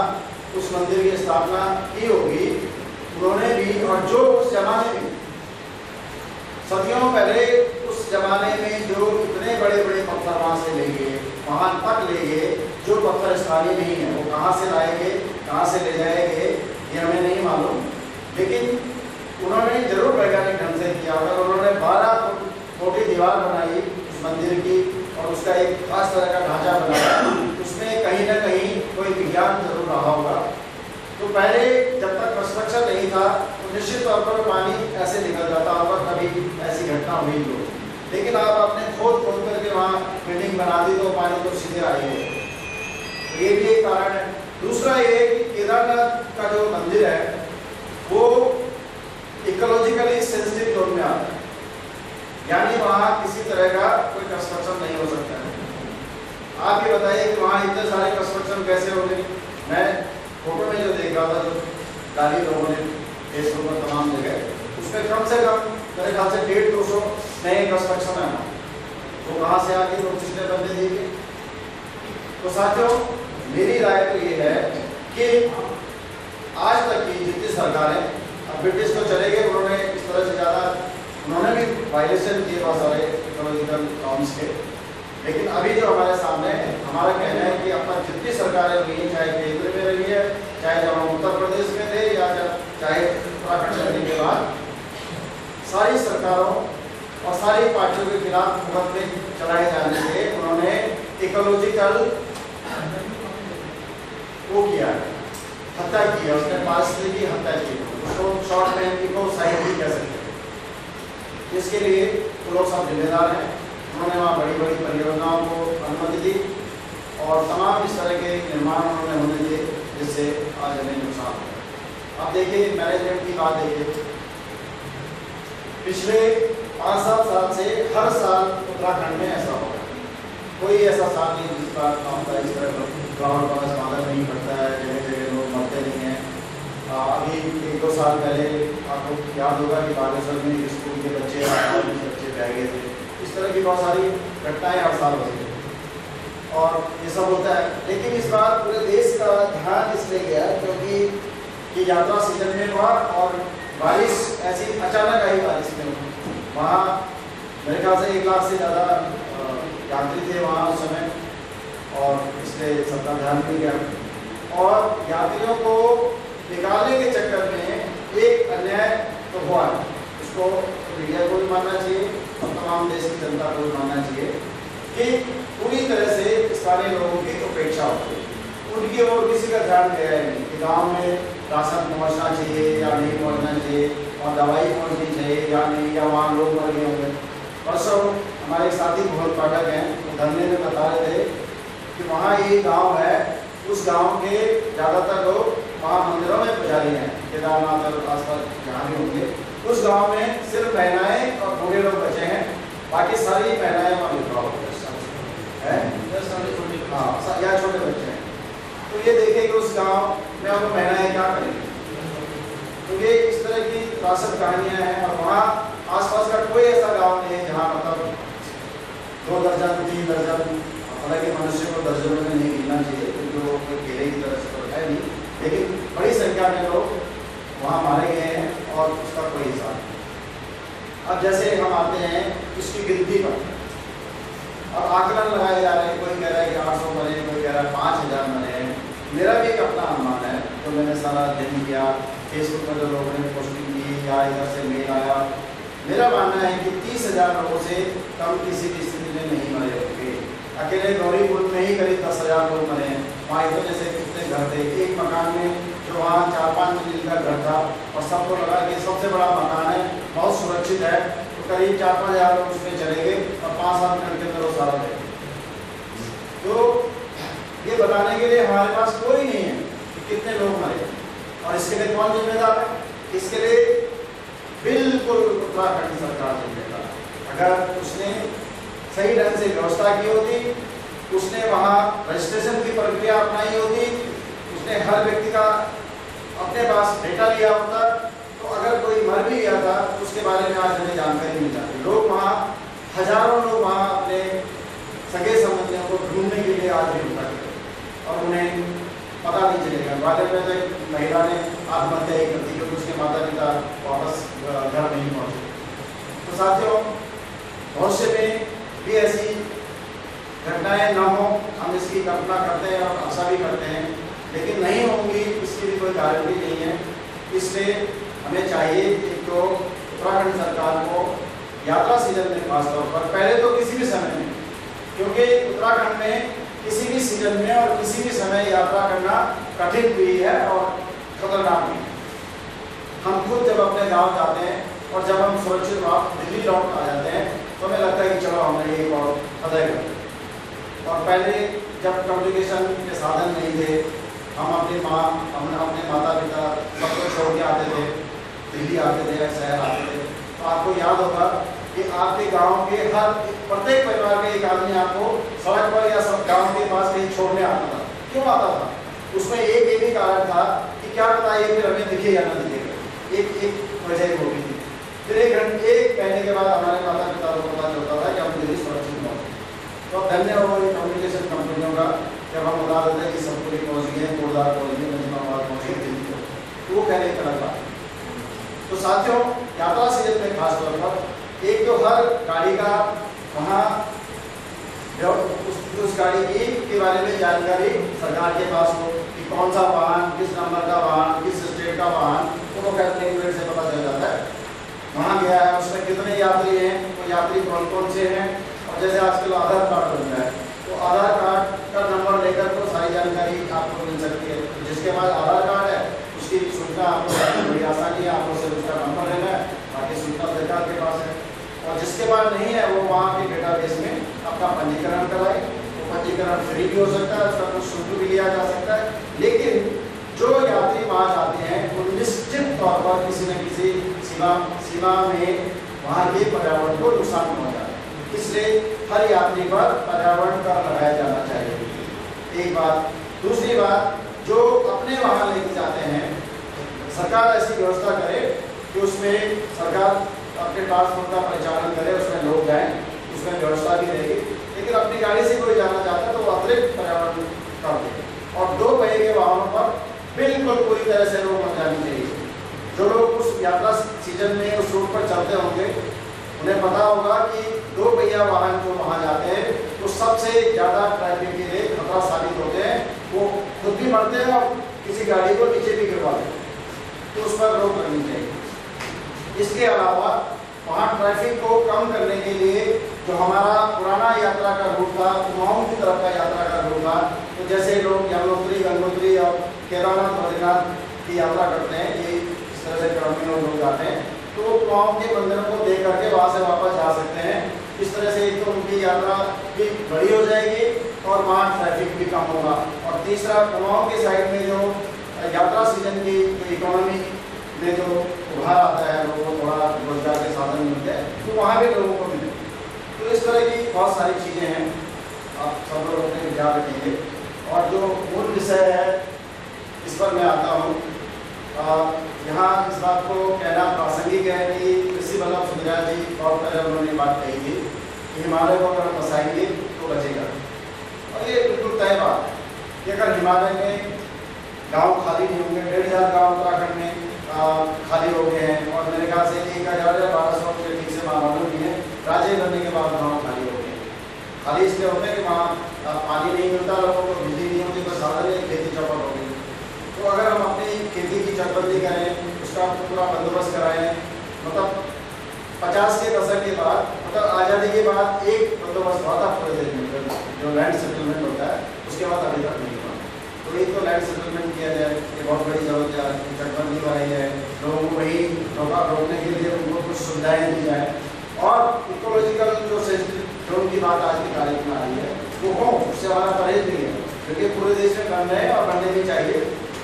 उस मंदिर की स्थापना की होगी, उन्होंने भी, और जो उस जमाने में सदियों पहले उस जमाने में जो इतने बड़े बड़े पत्थर वहाँ से ले गए, वहाँ तक ले गए, जो पत्थर स्थानीय नहीं है, वो कहाँ से लाएंगे, कहाँ से ले जाएंगे, ये हमें नहीं मालूम। लेकिन उन्होंने जरूर वैज्ञानिक ढंग से किया। अगर उन्होंने 12 मोटी दीवार बनाई उस मंदिर की और उसका एक खास तरह का ढांचा बनाया, उसमें कहीं ना कहीं कोई विज्ञान जरूर रहा होगा। तो पहले जब तक कंस्ट्रक्शन नहीं था तो निश्चित तौर पर पानी ऐसे निकल जाता होगा, कभी ऐसी घटना हुई हो। लेकिन आप आपने खोद करके वहाँ बिल्डिंग बना दी तो पानी तो सीधे आएंगे, ये भी एक कारण है। दूसरा ये कि केदारनाथ का जो मंदिर है वो इकोलॉजिकली सेंसिटिव जोन में आता है, यानी वहाँ किसी तरह का कोई कंस्ट्रक्शन नहीं हो सकता है। आप ये बताइए कि वहाँ इतने सारे कंस्ट्रक्शन कैसे हो गए। मैं फोटो में जो देख रहा था, जो डाली लोगों ने फेसबुक पर तमाम जगह, उसमें कम से कम मेरे ख्याल से 150-200 नए कंस्ट्रक्शन है। वो कहाँ से आके लोग किसने बंदे दिए। तो साथियों, मेरी राय तो ये है कि आज तक की जितनी सरकारें, अब ब्रिटिश तो चले गए, उन्होंने इस तरह से ज़्यादा, उन्होंने भी वायलेशन किए बहुत सारे इकोलॉजिकल नॉर्म्स के। लेकिन अभी जो हमारे सामने है, हमारा कहना है कि अपना जितनी सरकारें हुई हैं, चाहे केंद्र में रही है, चाहे जब हम उत्तर प्रदेश में थे, या चाहे उत्तराखंड चलने के बाद, सारी सरकारों और सारी पार्टियों के खिलाफ मुकदमे चलाए जाने से उन्होंने इकोलॉजिकल वो किया है, हत्या की है, उसने पारिस्थितिकी की हत्या की है। उसको शॉर्ट में इको साइट भी कह सकते हैं। इसके लिए वो लोग सब जिम्मेदार हैं। उन्होंने वहाँ बड़ी बड़ी परियोजनाओं को अनुमति दी और तमाम इस तरह के निर्माण उन्होंने होने दिए जिससे आज हमें नुकसान हो। अब देखिए मैनेजमेंट की बात देखिए, पिछले 5-7 साल से हर साल उत्तराखंड में ऐसा होगा, कोई ऐसा साल नहीं जिस बार इस तरह ग्राउंड का समाधान नहीं करता है, जगह जगह लोग मरते नहीं हैं। अभी 1-2 साल पहले आपको याद होगा कि बागेश्वर में स्कूल के बच्चे बह गए थे। इस तरह की बहुत सारी घटनाएं हर साल होती है और ये सब होता है। लेकिन इस बार पूरे देश का ध्यान इसलिए गया क्योंकि ये यात्रा सीजन में हुआ और बारिश ऐसी अचानक आई, बारिश में वहाँ मेरे ख्याल से 1 लाख से ज़्यादा यात्री थे वहाँ उस समय और इसलिए सबका ध्यान भी गया और यात्रियों को निकालने के चक्कर में एक अन्याय तो हुआ है। इसको मीडिया को भी मानना चाहिए और तमाम देश की जनता को भी मानना चाहिए कि पूरी तरह से स्थानीय लोगों की उपेक्षा होती है। उनकी ओर किसी का ध्यान गया है नहीं कि गाँव में राशन पहुँचना चाहिए या नहीं पहुँचना चाहिए और दवाई पहुँचनी चाहिए या नहीं, या वहाँ लोग मर गए होंगे। परसों हमारे साथी बहुत पाठक हैं, वो धरने में बता रहे थे कि वहाँ ये गांव है, उस गांव के ज़्यादातर लोग वहाँ मंदिरों में पुजारी हैं, केदारनाथ और आसपास जहाँ भी होंगे। उस गांव में सिर्फ महिलाएं और बूढ़े लोग बचे हैं, बाकी सारी महिलाएं वहाँ विधवा हो गई है, हाँ, या छोटे बच्चे हैं। तो ये देखें कि उस गांव में वो महिलाएं क्या करेंगी। तो ये इस तरह की रासद कहानियाँ हैं और वहाँ आसपास का कोई ऐसा गांव नहीं है जहाँ मतलब 2 दर्जन 3 दर्जन, हालांकि मनुष्य को दर्जनों में नहीं गिनना चाहिए क्योंकि वो कोई केले की तरह से तो है नहीं, लेकिन बड़ी संख्या में लोग वहाँ मारे गए हैं और उसका कोई हिसाब नहीं। अब जैसे हम आते हैं इसकी गिनती पर और आकलन लगाए जा रहे हैं, कोई कह रहा है कि 800 मरे, कोई कह रहा है 5000 मरे हैं। मेरा भी एक अपना अनुमान है, तो मैंने सारा दिन किया, फेसबुक पर जो लोगों ने पोस्टिंग की या इधर से मेल आया, मेरा मानना है कि 30,000 लोगों से कम किसी भी स्थिति में नहीं मरे होंगे। अकेले गौरीपुर में ही करीब 10,000 लोग मरे हैं। वहाँ इतने जैसे कितने घर थे, एक मकान में जो वहाँ 4-5 मंजिल का घर था और सबको लगा कि सबसे बड़ा मकान है, बहुत सुरक्षित है, तो करीब 4-5 हज़ार लोग उसमें चले गए और 5-7 मिनट के अंदर वो सारा थे। तो ये बताने के लिए हमारे पास कोई नहीं है कि कितने लोग मरे और इसके लिए कौन जिम्मेदार है। इसके लिए बिल्कुल उत्तराखंड सरकार जिम्मेदार है। अगर उसने सही ढंग से व्यवस्था की होती, उसने वहाँ रजिस्ट्रेशन की प्रक्रिया अपनाई होती, उसने हर व्यक्ति का अपने पास डेटा लिया होता, तो अगर कोई मर भी गया था तो उसके बारे में आज हमें जानकारी मिल जाती। लोग वहाँ हजारों लोग वहाँ अपने सगे संबंधियों को ढूंढने के लिए आज भी उठा और उन्हें पता नहीं चलेगा। ग्वालियर में तो एक महिला ने आत्महत्या ही कर दी क्योंकि उसके माता पिता वापस घर नहीं पहुँचे। तो साथियों, भविष्य में भी ऐसी घटनाएं न हो, हम इसकी कल्पना करते हैं और आशा भी करते हैं, लेकिन नहीं होंगी इसकी भी कोई गारंटी नहीं है। इसलिए हमें चाहिए एक तो उत्तराखंड सरकार को यात्रा सीजन में खासतौर पर, पहले तो किसी भी समय में, क्योंकि उत्तराखंड में किसी भी सीजन में और किसी भी समय यात्रा करना कठिन भी है और खतरनाक भी है। हम खुद जब अपने गांव जाते हैं और जब हम सुरक्षित वापस दिल्ली लौट आ जाते हैं तो हमें लगता है कि चलो हमने ये और अदा कर। और पहले जब कम्युनिकेशन के साधन नहीं थे, हम अपने माता पिता सबको छोड़ के आते थे, दिल्ली आते थे या शहर आते थे, तो आपको याद होगा कि आपके गांव के हर प्रत्येक परिवार के एक आदमी आपको सड़क पर या सब गांव के पास कहीं छोड़ने आता था। क्यों आता था? उसमें एक ही कारण था कि क्या पता ये फिर हमें दिखे या ना दिखेगा, एक वजह होगी थी। फिर एक महीने के बाद हमारे माता पिता को पता चलता था कि हम दिल्ली सुरक्षित पहुँचे। तो धन्य हो कम्युनिकेशन कंपनियों का, जब हम बता देते हैं कि सब कुछ पहुँच गए, कोटद्वार पहुँच गए, नजमाबाद पहुँच गए, दिल्ली को, तो वो कहने का लगा। तो साथियों, यात्रा सीजन में खासतौर पर एक तो हर गाड़ी का वहाँ उस गाड़ी की के बारे में जानकारी सरकार के पास हो कि कौन सा वाहन, किस नंबर का वाहन, किस स्टेट का वाहन, तो कहते हैं से पता चल जाता है वहाँ गया है, उसमें कितने यात्री हैं, तो यात्री कौन कौन से हैं। और जैसे आजकल आधार कार्ड बन रहा है, तो आधार कार्ड का नंबर लेकर तो सारी जानकारी आपको मिल सकती है। जिसके पास आधार कार्ड है उसकी सूचना आपको बड़ी आसानी जिसके पास नहीं है वो वहाँ के डेटाबेस में अपना पंजीकरण कराए। वो पंजीकरण फ्री भी हो सकता है, उसका कुछ शुल्क भी लिया जा सकता है, लेकिन जो यात्री वहाँ जाते हैं वो निश्चित तौर पर किसी न किसी सीमा में वहाँ के पर्यावरण को नुकसान पहुँचाता है। इसलिए हर यात्री पर पर्यावरण कर लगाया जाना चाहिए, एक बात। दूसरी बात, जो अपने वाहन लेके जाते हैं, सरकार ऐसी व्यवस्था करे कि उसमें सरकार अपने ट्रांसपोर्ट का परिचालन करे, उसमें लोग जाएं, उसमें व्यवस्था भी रहेगी। लेकिन अपनी गाड़ी से कोई जाना चाहता है तो अतिरिक्त पर्यावरण कर दे। और 2 पहिए के वाहनों पर बिल्कुल पूरी तरह से रोक लग जानी चाहिए। जो लोग उस यात्रा सीजन में उस रूट पर चलते होंगे उन्हें पता होगा कि 2 पहिया वाहन जो वहाँ जाते हैं वो सबसे ज़्यादा ट्रैफिक के लिए खतरा साबित होते हैं। वो खुद भी मरते हैं और किसी गाड़ी को नीचे भी गिरवा देते हैं, तो उस पर रोक लगनी चाहिए। इसके अलावा वहाँ ट्रैफिक को कम करने के लिए जो हमारा पुराना यात्रा का रूट था, कुमाऊं की तरफ का यात्रा का रूट था, तो जैसे लोग यमुनोत्री, गंगोत्री और केदारनाथ, बद्रीनाथ की यात्रा करते हैं, ये इस तरह से ग्रामीण लोग जाते हैं, तो वो कुमाऊं के मंदिरों को देख करके वहाँ से वापस जा सकते हैं। इस तरह से एक तो उनकी यात्रा भी बड़ी हो जाएगी और वहाँ ट्रैफिक भी कम होगा। और तीसरा, कुमाऊं के साइड में जो यात्रा सीजन की इकोनॉमी में जो उभार आता है, लोगों को थोड़ा रोजगार के साधन मिलते हैं, तो वहाँ भी लोगों को मिले। तो इस तरह की बहुत सारी चीज़ें हैं, आप सब लोग अपने ध्यान रखेंगे। और जो मूल विषय है इस पर मैं आता हूँ। यहाँ इस बात को कहना प्रासंगिक है कि कृषि वल्लभ सुंदरियाल जी और पहले उन्होंने बात कही थी कि हिमालय को अगर बसाएंगे तो बचेगा। और ये बिल्कुल तय बात है कि अगर हिमालय में गांव खाली नहीं होंगे, 1500 गांव उत्तराखंड में खाली हो गए हैं, और मेरे ख्याल से 1000 या 1200 के ठीक से मालूम नहीं है, राज्य बनने के बाद गाँव खाली हो गए। खाली इसलिए होते हैं कि वहाँ पानी नहीं मिलता, लोगों को बिजली नहीं होती, बस साधन है खेती चौपट हो गई। तो अगर हम अपनी खेती की चकबंदी करें, उसका पूरा बंदोबस्त कराएं, मतलब 50 के दशक के बाद, मतलब आज़ादी के बाद एक बंदोबस्त हुआ था पूरे देश में, जो लैंड सेटलमेंट होता है, उसके बाद अभी तक नहीं हुआ। तो एक तो लैंड सेटलमेंट किया जाए, ये बहुत बड़ी जरूरत है, चकबंदी कराई जाए, लोगों को वही रोकने के लिए उनको कुछ सुविधाएँ दी जाए, और इकोलॉजिकल जो जोन की बात आज की तारीख में आ रही है वो हो, उससे हमारा परहेज नहीं है, क्योंकि पूरे देश में बन रहे हैं और बनने भी चाहिए,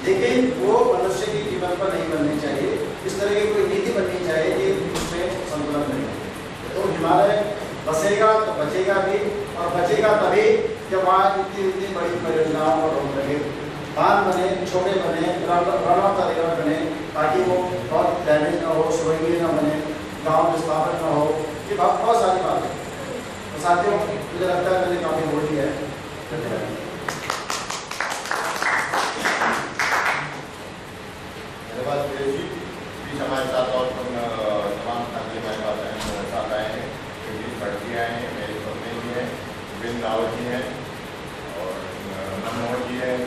लेकिन वो मनुष्य की कीमत पर नहीं बननी चाहिए। इस तरह की कोई नीति बननी चाहिए कि उसमें संतुलन नहीं। तो हिमालय बसेगा तो बचेगा भी, और बचेगा तभी जब वहाँ इतनी बड़ी परियोजनाओं को रोक लगे, बांध बने, छोटे बने, रन ऑफ द रिवर बने, ताकि वो बहुत डैमेज ना हो, सोएंगे ना बने, गाँव विस्थापित न हो। ये बहुत सारी बात है। तो साथियों, मुझे लगता है मैंने काफ़ी बोल दिया है। धन्यवाद सुरेश जी। बीच हमारे साथ और तमाम साथी हमारे पास साथ आए हैं, जगदीश भट्टी आए हैं, मेरे पत्नी जी हैं, विपिन रावत जी हैं, और मनमोहन जी हैं,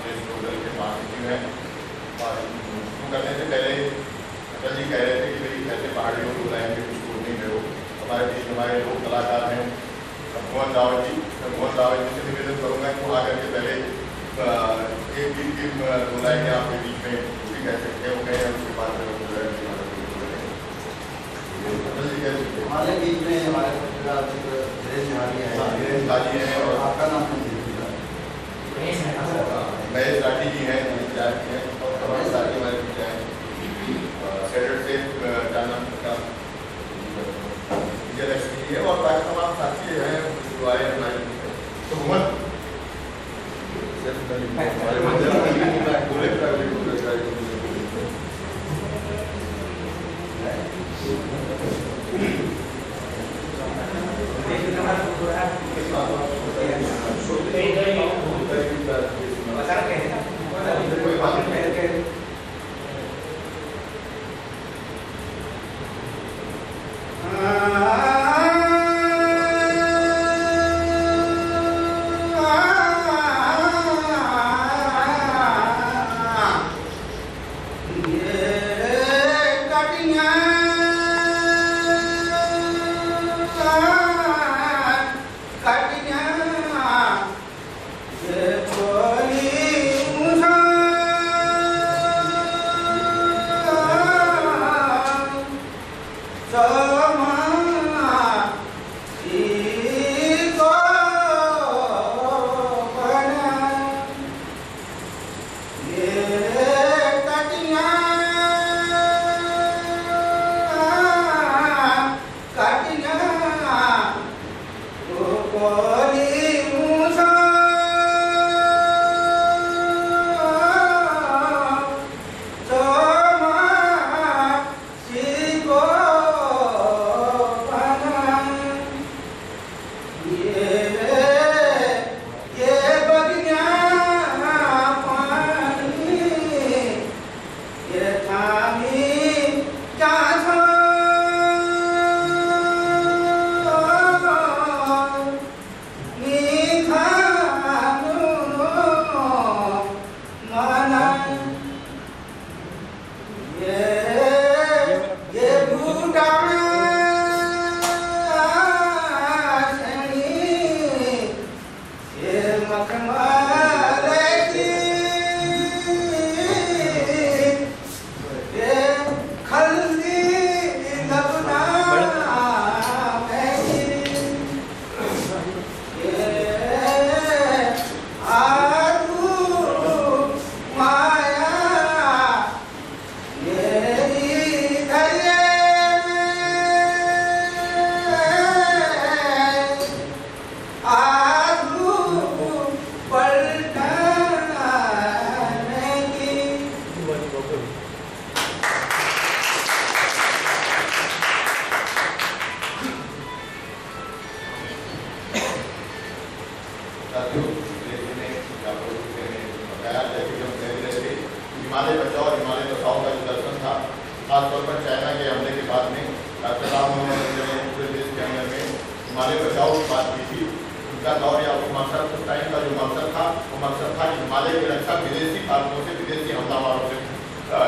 देश दल के महासचिव हैं। और शुरू करने से पहले अटल जी कह रहे थे कि भाई कैसे पहाड़ियों को बुलाएंगे, कुछ बोलने में हो। हमारे बीच हमारे लोक कलाकार हैं मोहन रावत जी। मैं मोहन रावत जी से निवेदन करूँगा कि वो आकर के पहले एक गीत की बुलाएंगे आपके बीच में, वो भी कह सकते हो गए, उसके बाद हमारे बीच में हमारे पत्रकार धीरेश झाजी हैं, और आपका नाम महेश राठी जी हैं, और हमारे साथी हमारे बीच हैं सेक्रेटरी से जाना लक्ष्मी जी है, और बाकी तमाम साथी हैं जो आए हमारे। तो मोहन बचाव का जो दर्शन था, खासतौर पर चाइना के हमले के बाद में डॉक्टर राम मनोहर लोहिया ने पूरे देश के अंदर में हिमालय बचाओ की बात की थी। उनका दौर या वो मकसद, उस टाइम का जो मकसद था वो मकसद था कि हिमालय की रक्षा विदेशी ताकतों से, विदेशी हमलावरों से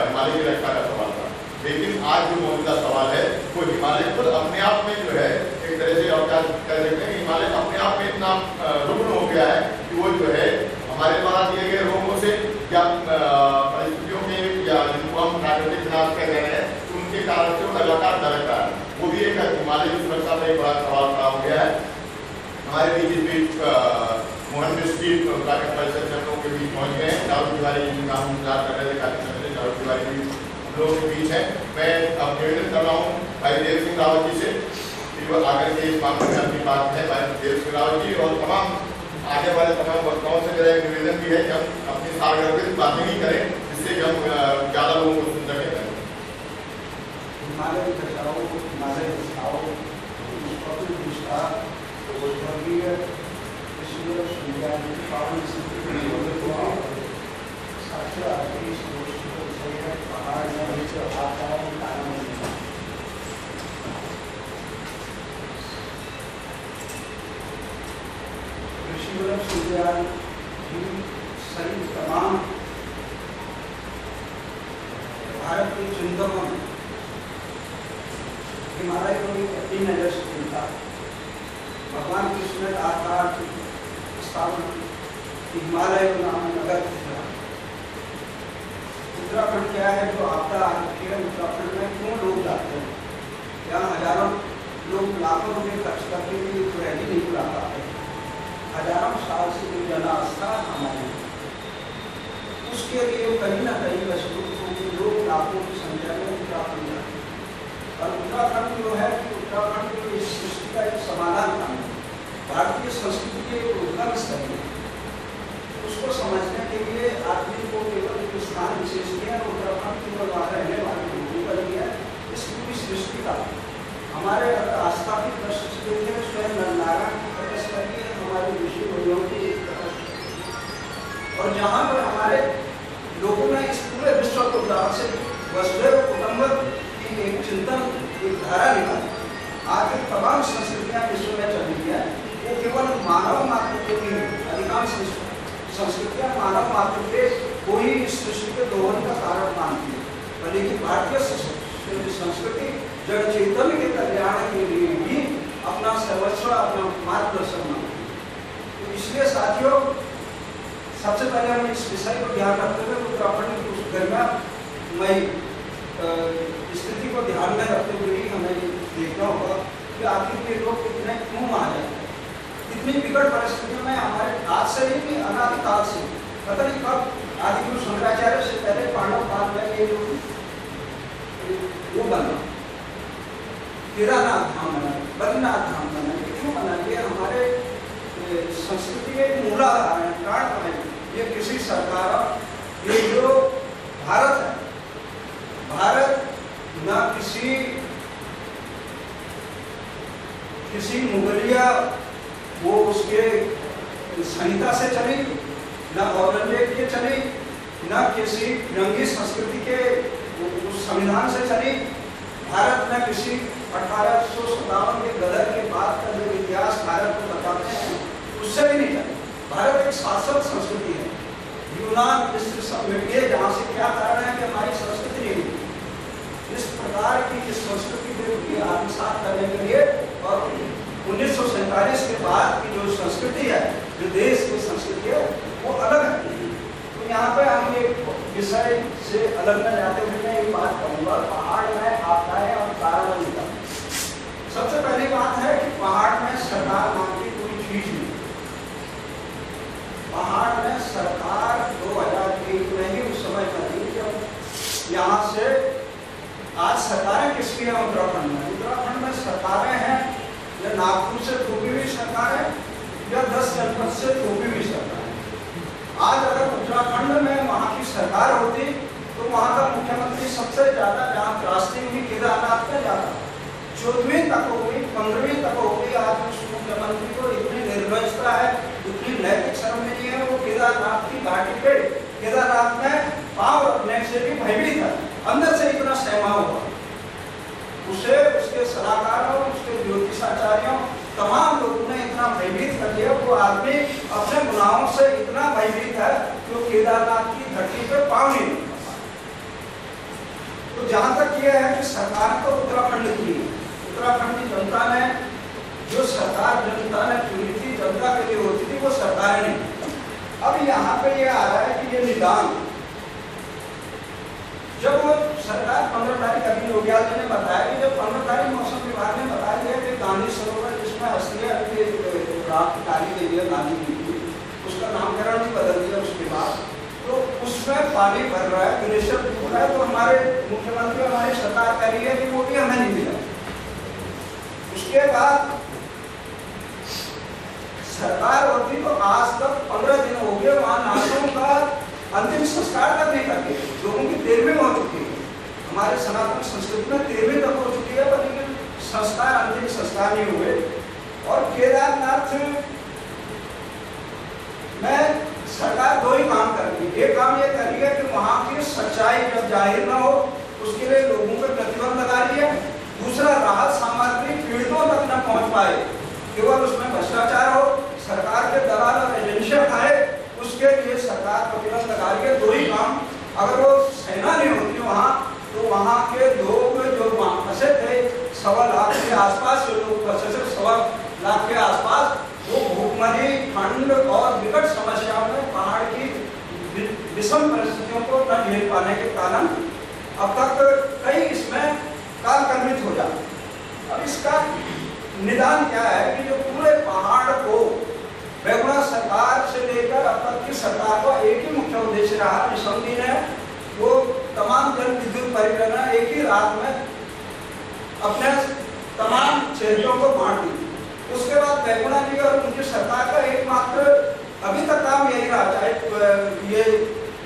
हिमालय की रक्षा का सवाल था। लेकिन आज जो मौजूदा सवाल है वो हिमालय खुद अपने आप में जो है एक तरह से, और क्या कह सकते हैं, हिमालय अपने आप में इतना रुग्ण हो गया है कि वो जो है हमारे द्वारा दिए गए रोगों से या परिस्थितियों के या जिनको हम प्राकृतिक विनाश कह रहे हैं उनके कारण से वो लगातार दरक रहा है। वो भी एक हिमालय की सुरक्षा पर एक बड़ा सवाल खड़ा हो गया है। हमारे बीच इस बीच मोहन मिस्त्री प्राकृतिक परिषद से हम लोगों के बीच पहुँच गए हैं। चारू तिवारी जिनका हम इंतजार कर रहे थे काफी समय से, चारू तिवारी भी हम लोगों के बीच है। मैं अब निवेदन कर रहा हूँ भाई देव सिंह रावत जी से कि वो आकर के इस मामले में अपनी बात है भाई देव सिंह रावत जी, और तमाम आगे वाले तमाम वक्ताओं से मेरा एक निवेदन भी है कि हम अपनी सार्वजनिक बातें ही करें, जिससे कि हम ज़्यादा लोगों को सुन सकें। हिमालय बचाओ, हिमालय बचाओ, वर्गीय पावन सभी तमाम भारत के चिंतकों ने हिमालय को भी अपनी नजर से देखा। भगवान कृष्ण ने आकार स्थापना की, हिमालय को नाम नगर उत्तराखंड क्या है जो आपदा आ रखी है। उत्तराखंड में क्यों लोग जाते हैं? यहाँ हजारों लोग लाखों रुपये खर्च करके भी रैली नहीं बुला पाते। हजारों साल से जो जन आस्था हमारे, उसके लिए कहीं ना कहीं लोग लाखों की संख्या में उत्तराखंड जाते हैं। और उत्तराखंड जो है कि उत्तराखंड जो इस सृष्टि का एक समाधान था, भारतीय संस्कृति के एक उद्गम स्थल है। उसको समझने के लिए आदमी को केवल एक स्थान विशेष किया, उत्तराखंड केवल वहाँ रहने वाले लोगों का लिया। इस पूरी सृष्टि का हमारे आस्था की दृष्टि से देखें, स्वयं नारायण की तपस्या की, हमारे ऋषि मुनियों की, और जहाँ पर हमारे लोगों ने इस पूरे विश्व को से वसुधैव कुटुंबकम की एक चिंतन, एक धारा निकाली। आगे तमाम संस्कृतियाँ विश्व में चली है, वो केवल मानव मात्र के लिए, अधिकांश संस्कृतियाँ मानव मात्र के को ही इस सृष्टि के दोहन का कारण मानती है। लेकिन भारतीय संस्कृति जड़ चैतन्य के कल्याण के लिए भी अपना सर्वस्व, अपना मार्गदर्शन मानती है। तो इसलिए साथियों, सबसे पहले हम इस विषय को ध्यान रखते हुए उत्तराखंड की उस गरिमामयी स्थिति को ध्यान में रखते हुए ही हमें देखना होगा कि आखिर के लोग कितने क्यों आ जाते हैं। इतनी विकट परिस्थितियों में हमारे आज से ही भी अनादिकाल से, पता नहीं कब आदिगुरु शंकराचार्य से पहले पांडव काल में ये वो बना, केदारनाथ धाम बना, बद्रीनाथ धाम बना। क्यों बना? ये हमारे संस्कृति के मूलाधार है, कारण है। ये किसी सरकार, ये जो भारत है, भारत न किसी मुगलिया वो उसके संहिता से चली, न औरंगजेब के चली, न किसी रंगी संस्कृति के उस संविधान से चली। भारत में किसी 1857 के गदर के बाद का जो इतिहास भारत को बताते हैं उससे भी नहीं चली। भारत एक शाश्वत संस्कृति है। यूनान मिस्र सब मिटिए, जहाँ से क्या कारण है कि हमारी संस्कृति नहीं हुई। इस प्रकार की इस संस्कृति को आत्मसात करने के लिए और 1947 के बाद की जो संस्कृति है, जो देश की संस्कृति है, वो अलग है। तो यहाँ पे हम एक विषय से अलग न जाते हुए मैं एक बात कहूँगा, पहाड़ में आपदाएं और कारण निकल। सबसे पहली बात है कि पहाड़ में सरकार नाम की कोई चीज नहीं। पहाड़ में सरकार 2001 में ही उस समय बनी जब यहाँ से, आज सरकारें किसकी हैं उत्तराखंड में? उत्तराखंड में सरकारें हैं या नागपुर से थोपी हुई सरकार है या 10 जनपद से थोपी हुई सरकार है। आज अगर उत्तराखंड में वहाँ की सरकार होती तो वहाँ का मुख्यमंत्री सबसे ज्यादा जहाँ त्रासदी हुई केदारनाथ में जाता, 14वीं तक हो गई, 15वीं तक हो गई। आज उस मुख्यमंत्री को इतनी निर्लजता है, इतनी नैतिक शर्म नहीं है, वो केदारनाथ की घाटी पे केदारनाथ में पाँव रखने से भी भयभीत है। अंदर से इतना सहमा हुआ, उसे उसके सलाहकारों, उसके ज्योतिषाचार्यों, तमाम लोगों ने इतना भयभीत कर दिया। वो आदमी अपने गुनाहों से इतना भयभीत है कि वो केदारनाथ की धरती पे पाँव नहीं रख पाता। तो जहां तक यह है कि सरकार तो उत्तराखंड की, उत्तराखंड की जनता ने, जो सरकार जनता ने चुनी थी, जनता के लिए होती थी, वो सरकार ने। अब यहाँ पे ये आ रहा है कि ये निदान, जब वो सरकार 15 तारीख, अभी योगी आदित्य ने बताया कि जब 15 तारीख मौसम विभाग ने बताया गया कि गांधी सरोवर जिसमें असलियत काली गई है, गांधी जी की, उसका नामकरण भी बदल दिया उसके बाद, तो उसमें पानी भर रहा है, ग्लेशियर टूट रहा है, तो हमारे मुख्यमंत्री, हमारी सरकार कह रही है कि वो भी हमें नहीं मिला। उसके बाद सरकार होती तो आज तक 15 दिन हो गए वहां नाशों का अंतिम संस्कार तक नहीं करके, लोगों की 13वीं हो चुकी है, हमारे सनातन संस्कृति में 13वीं तक हो चुकी है, पर लेकिन संस्कार, अंतिम संस्कार नहीं हुए। और केदारनाथ में सरकार दो ही काम कर रही है। एक काम ये कर रही है कि वहां की सच्चाई जब जाहिर न हो उसके लिए लोगों पर प्रतिबंध लगा रही है। दूसरा, राहत सामग्री पीड़ितों तक न पहुंच पाए, केवल उसमें भ्रष्टाचार हो, सरकार के दलाल और एजेंसियां खाए, उसके लिए सरकार प्रतिबंध लगा रही है। दो ही काम, अगर वो सेना नहीं होती वहाँ, तो वहाँ के लोग जो वहाँ फंसे थे, 1.25 लाख के आसपास जो लोग फंसे थे, 1.25 लाख के आसपास, वो भूखमरी, ठंड और विकट समस्याओं में पहाड़ की विषम परिस्थितियों को न झेल पाने के कारण अब तक कई इसमें कालकर्मित हो जाते। अब इसका निदान क्या है कि जो पूरे पहाड़ को बेगुना सरकार से लेकर अब तक की सरकार का एक ही मुख्य उद्देश्य रहा, निशंदी ने वो तमाम जल विद्युत परियोजना एक ही रात में अपने तमाम क्षेत्रों को बांट दी। उसके बाद बेगुना जी और उनकी सरकार का एकमात्र अभी तक काम यही रहा, चाहे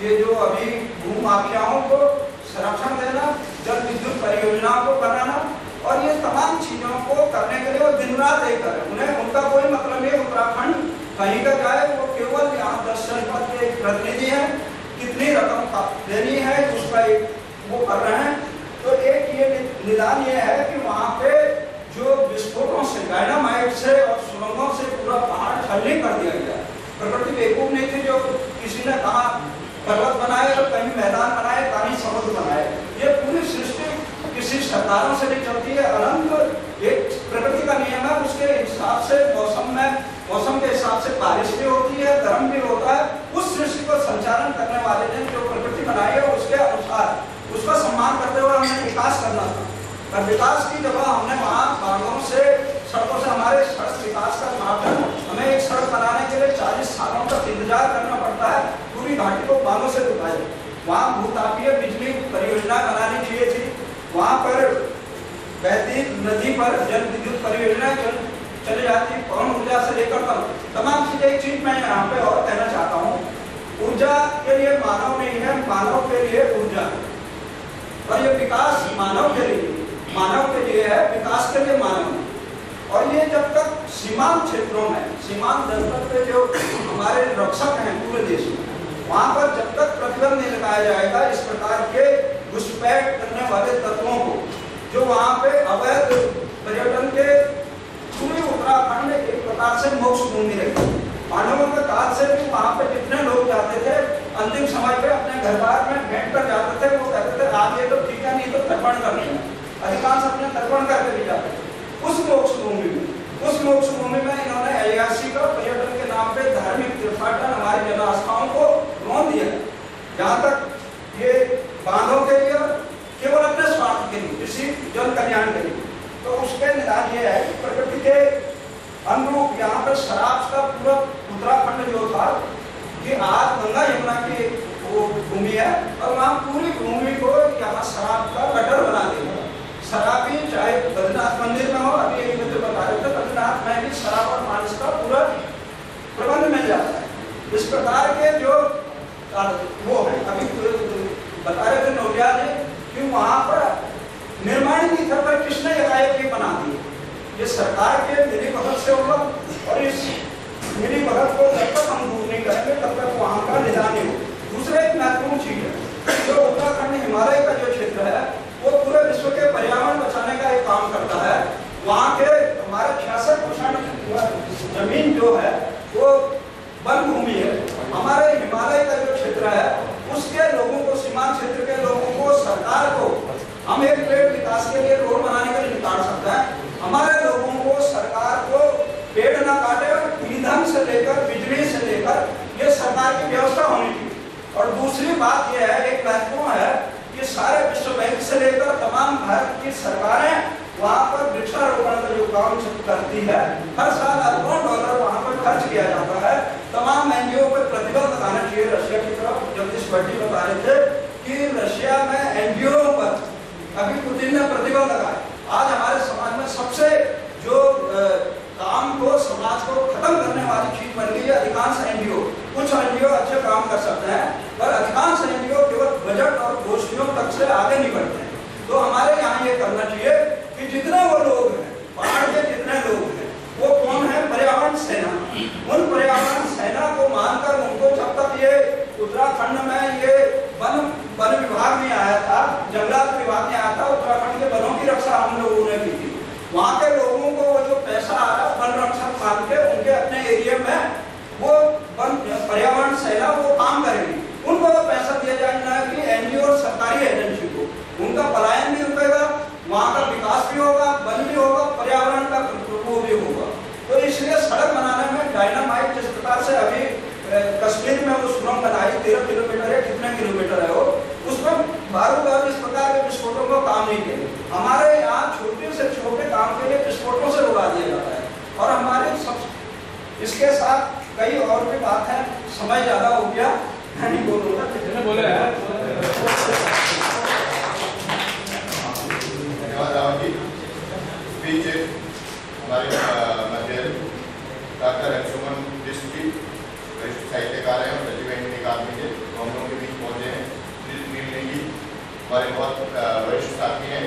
ये जो अभी भूमाफियाओं को संरक्षण देना, जल विद्युत परियोजनाओं को बनाना, और ये तमाम चीजों को करने के लिए वो दिन रात एक कर, उन्हें उनका कोई मतलब नहीं उत्तराखंड कहीं का जाए, वो केवल यहाँ 10 जनपद के एक प्रतिनिधि है, कितनी रकम देनी है उसका एक वो कर रहे हैं। तो एक ये निदान ये है कि वहाँ पे जो विस्फोटों से, डायनामाइट से और सुरंगों से पूरा पहाड़ छलनी कर दिया गया। प्रकृति बेवकूफ नहीं थी जो किसी ने कहा पर्वत बनाए और कहीं मैदान बनाए, कहीं समुद्र बनाए। ये पूरी सृष्टि किसी सरकारों से नहीं चलती है, अनंत एक प्रकृति का नियम है, उसके हिसाब से मौसम के हिसाब से बारिश भी होती है, गर्म भी होता है। उस सृष्टि को संचालन करने वाले ने जो प्रकृति बनाई है उसके अनुसार उसका सम्मान करते हुए हमें विकास करना था। और विकास की जगह हमने वहाँ बागों से, सड़कों से, हमारे सड़क विकास का मापदंड, हमें एक सड़क बनाने के लिए 40 सालों तक इंतजार करना पड़ता है, पूरी घाटी को बागों से डुबाए। वहाँ भूतापीय बिजली परियोजना बनानी चाहिए थी, वहाँ पर बहती नदी पर जल विद्युत परियोजना चली जाती, पवन ऊर्जा से लेकर तमाम चीजें। एक चीज मैं यहाँ पे और कहना चाहता हूँ, ऊर्जा के लिए मानव नहीं है, मानव के लिए ऊर्जा है, और ये विकास मानव के लिए है, विकास के लिए मानव है। और ये जब तक सीमांत क्षेत्रों में, सीमांत जनपद पे जो हमारे रक्षक हैं पूरे देश में, वहाँ पर जब तक प्रतिबंध नहीं लगाया जाएगा इस प्रकार के घुसपैठ करने वाले तत्वों को, जो वहाँ पे अवैध पर्यटन के, पूरे उत्तराखंड एक प्रकार से मोक्ष भूमि रही। पांडवों के काल से भी वहाँ पे जितने लोग जाते थे, अंतिम समय पे अपने घर बार में बैठ कर जाते थे, वो कहते थे आज ये तो ठीक है, नहीं तो तर्पण करनी है। अधिकांश अपने तर्पण करके भी जाते थे। उस मोक्ष भूमि में इन्होंने अयासी का पर्यटन के नाम पे धार्मिक तीर्थाटन, हमारी जलास्थाओं को रोक दिया। जहाँ तक ये बांधों के लिए, केवल अपने स्वार्थ के लिए, किसी जन कल्याण के लिए, तो उसके निदान ये है कि प्रकृति के अनुरूप यहाँ पर शराब का पूरा उत्तराखंड जो था, कि आज गंगा यमुना की वो भूमि है, और वहाँ पूरी भूमि को यहाँ शराब का गटर बना देगा। शराबी चाहे बद्रीनाथ मंदिर में हो, अभी एक मित्र बता रहे थे, बद्रीनाथ में भी शराब और मांस का पूरा प्रबंध मिल जाता है। इस प्रकार के जो वो है, अभी बता रहे थे नोटिया ने कि वहाँ पर निर्माण की स्तर पर किसने एकाएक बना दी, ये सरकार के मिलीभगत से होगा। और इस मिलीभगत को जब तक हम दूर नहीं करेंगे तब तक वहाँ का निदान नहीं हो। दूसरा एक महत्वपूर्ण चीज है, जो उत्तराखंड हिमालय का जो क्षेत्र वहाँ के हमारे 66% जमीन जो है वो वन भूमि है। हमारे हिमालय का जो क्षेत्र है उसके लोगों को, सीमांत क्षेत्र के लोगों को, सरकार को हम एक पेड़ विकास के लिए रोड बनाने के लिए निकाल सकते हैं। हमारे लोगों को, सरकार को पेड़ ना काटे और ईंधन से लेकर बिजली से लेकर ये सरकार की व्यवस्था होनी चाहिए। और दूसरी बात यह है, एक महत्वपूर्ण है कि सारे विश्व बैंक से लेकर तमाम भारत की सरकारें वहाँ पर वृक्षारोपण का जो काम करती है, हर साल अरबों डॉलर वहाँ पर खर्च किया जाता है। तमाम एनजीओ पर प्रतिबंध लगाना चाहिए। रशिया की तरफ जगदीश भट्टी बता रहे थे कि रशिया में एनजीओ पर अभी पुतिन ने प्रतिबंध लगाया। आज हमारे समाज में सबसे जो काम को, समाज को खत्म करने वाली चीज बन गई है अधिकांश एनजीओ। कुछ एनजीओ अच्छे काम कर सकते हैं पर अधिकांश एनजीओ केवल बजट और गोष्ठियों तक से आगे नहीं बढ़ते हैं। तो हमारे यहाँ ये करना चाहिए कि जितने वो लोग हैं, पहाड़ के जितने लोग हैं, वो कौन है? पर्यावरण सेना। उन पर्यावरण सेना को मानकर उनको, जब तक ये उत्तराखंड में ये वन विभाग नहीं आया था, जंगलात विभाग नहीं आया था, उत्तराखंड के वनों की रक्षा हम लोगों ने की थी। वहाँ के लोगों को वो जो पैसा आ रहा वन रक्षक मान के उनके अपने एरिया में वो वन पर्यावरण सेना वो काम करेगी। उनको वो पैसा दिया जाएगा कि एनजीओ और सरकारी एजेंसी को, उनका पलायन भी रुकेगा, वहाँ का विकास भी होगा, वन भी होगा, पर्यावरण का वो भी होगा। तो इसलिए सड़क बनाने में डायनामाइट जिस प्रकार से अभी कश्मीर में वो सुरंग बनाई 13 किलोमीटर है, कितने किलोमीटर है वो, उसमें बारूद और इस प्रकार के विस्फोटों को काम नहीं किया। हमारे यहाँ छोटे से छोटे काम के लिए विस्फोटों से उड़ा दिया जाता है। और हमारे सब इसके साथ कई और भी बात है, समय ज्यादा हो गया, मैं नहीं बोलूँगा, कितने बोले हैं। धन्यवाद रावत जी। स्पीच हमारे मध्य डॉक्टर अंशुमन दृष्टि, वरिष्ठ साहित्यकार हैं और सचिव इंडियन अकादमी के, हम लोगों के बीच पहुंचे हैं। नील नेगी हमारे बहुत वरिष्ठ साथी हैं।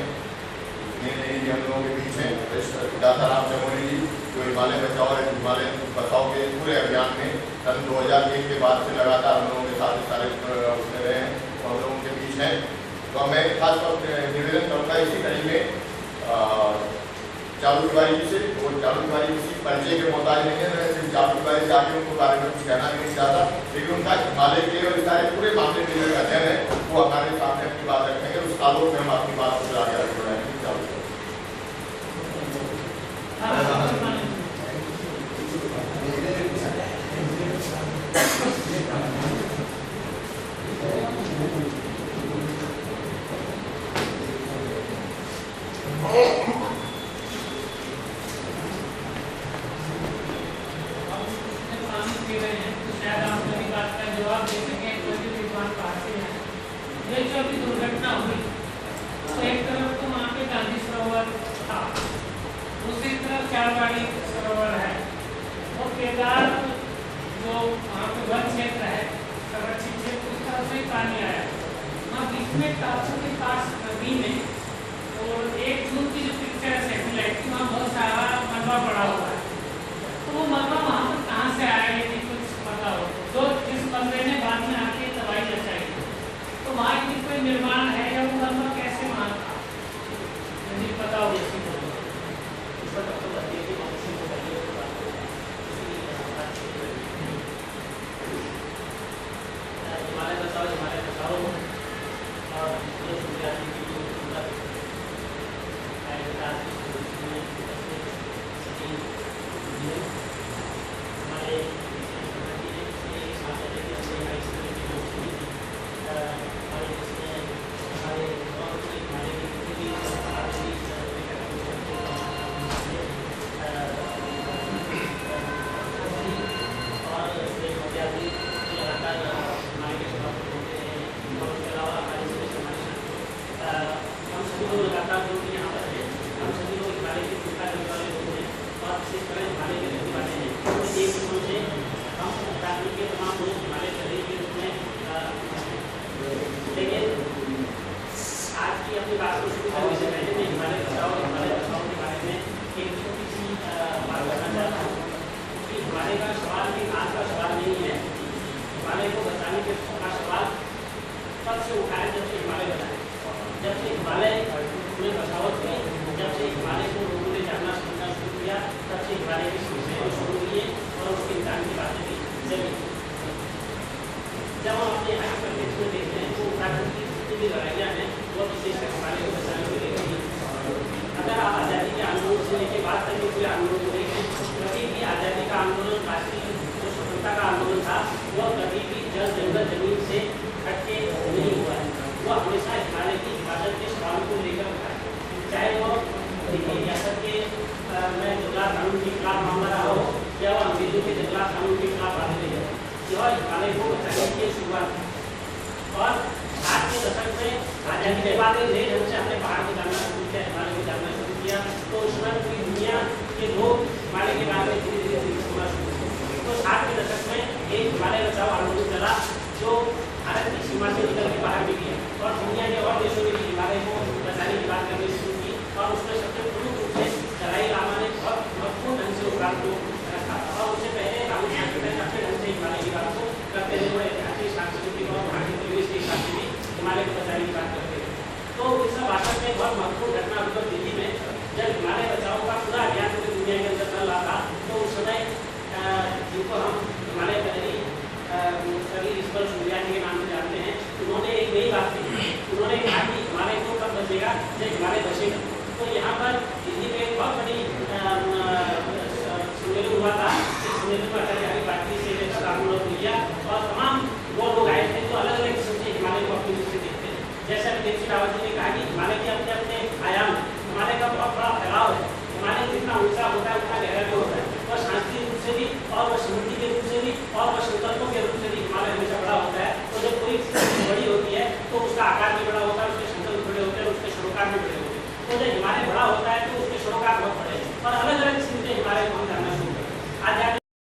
नील नेगी जी हम लोगों के बीच हैं। वरिष्ठ दाताराम जमोली जी जो हिमालय बचाओ और हिमालय बचाओ के पूरे अभियान में सन 2001 के बाद से लगातार हम लोगों के साथ सारे उसमें रहे हैं, हम लोगों के बीच हैं। तो मैं खास तौर पर निवेदन करूँगा इसी कड़ी में चालू तिवारी जी से। वो चालू तिवारी किसी परिचय के मोहताज नहीं है, मैं सिर्फ चालू तिवारी से आगे उनको बारे में कुछ कहना भी नहीं चाहता, लेकिन उनका हिमालय के और सारे पूरे मामले में जो अध्ययन है वो हमारे सामने अपनी बात रखेंगे। उस आलोक में हम अपनी बात को आगे बढ़ाएंगे। चालू दुर्घटना हुई तो एक तरफ तो वहाँ पे गांधी सरोवर था, दूसरी तरफ चारवाड़ी सरोवर है और केदार जो वहाँ पे वन क्षेत्र है, संरक्षित क्षेत्र, उस तरफ से पानी आया। वहाँ बीच में टापू के पास नदी में और 1 जून की जो पिक्चर है सैटेलाइट की, वहाँ बहुत सारा मलबा पड़ा हुआ है। तो वो मलबा वहाँ पर कहाँ से आया यदि कुछ पता हो तो जिस बंदे ने बाद में आके दवाई बचाई तो वहाँ की कोई निर्माण है या वो मलबा कैसे वहाँ था यदि पता हो इसी को हिमालय बचाओ और ये सुविधाएं की जो हमारे जब से हिमालय में बसावट हुई, जब से हिमालय को लोगों ने जानना किया, तब से हिमालय की समस्याएं शुरू हुई है और उसके इंसान की बातें भी जमी। जब हम अपने यहाँ के परिप्रेक्ष्य में देखते हैं तो उत्तराखंड की जितनी भी लड़ाइयाँ हैं वो विशेषकर हिमालय को बचाने को लेकर ही। अगर आप आज़ादी के आंदोलन से लेकर बात करें पूरे आंदोलन को लेकर, कभी भी आज़ादी का आंदोलन, राष्ट्रीय जो स्वतंत्रता का आंदोलन था वो कभी भी जल जंगल जमीन से हटके नहीं हुआ है। वो हमेशा हिमालय की हिफाजत के सवाल को लेकर उठा है, चाहे वो दिल्ली रियासत के में जंगलात कानून के खिलाफ मामला रहा हो या वो अंग्रेजों के जंगलात कानून के खिलाफ आगे ले जाए, यह हिमालय को बचाने की शुरुआत है। और आज के दशक में आज़ादी के बाद नए ढंग से हमने पहाड़ को जानना शुरू किया, हिमालय को जानना शुरू किया, तो उस समय पूरी दुनिया के लोग हिमालय के बारे में धीरे धीरे समझना शुरू किया। तो 60 के दशक में एक हिमालय बचाओ आंदोलन चला जो भारत की सीमा से निकल के बाहर भी गया और दुनिया के और देशों में भी हिमालय को बचाने की बात करनी शुरू की। और उसमें सबसे प्रमुख रूप से दलाई लामा ने बहुत महत्वपूर्ण ढंग से उस बात को रखा और उससे पहले अच्छे ढंग से हिमालय की बात को करते हुए ऐतिहासिक सांस्कृतिक और भारतीय परिवेश के हिसाब से भी हिमालय को बचाने की बात करते हैं। तो इस सब भाषण में बहुत महत्वपूर्ण घटना हुई दिल्ली में जब हिमालय बचाओ का पूरा अभियान पूरी दुनिया के अंदर चल रहा था। तो उस समय जिनको हम हिमालय कवि ऋषिवर सूर्याजी के नाम से जानते हैं, उन्होंने एक नई बात की। उन्होंने कहा कि हिमालय को कब बचेगा जब हिमालय बचेगा। तो यहाँ पर दिल्ली में एक बहुत बड़ी सम्मेलन हुआ था। इस सम्मेलन में अटल बिहारी वाजपेयी से लेकर राहुल भैया और तमाम वो लोग आए थे जो अलग अलग किस्म से हिमालय को अपनी दृष्टि देखते हैं। जैसे अभिनेत्री रावत जी ने कहा कि हिमालय के अपने अपने आयाम, हिमालय का बहुत बड़ा फैलाव है, हिमालय जितना ऊंचा होता है उतना गहरा भी होता है, और सांस्कृतिक रूप से भी और वह समृद्धि के रूप से भी और वह संकल्पों के रूप से भी हिमालय हमेशा बड़ा होता है। तो जब कोई बड़ी होती है तो उसका आकार भी बड़ा होता है, उसके संकल्प बड़े होते हैं, उसके सरोकार भी बड़े होते हैं। तो जब हिमालय बड़ा होता है तो उसके सरोकार बहुत बड़े हैं और अलग अलग किस्म के हिमालय को हम जानना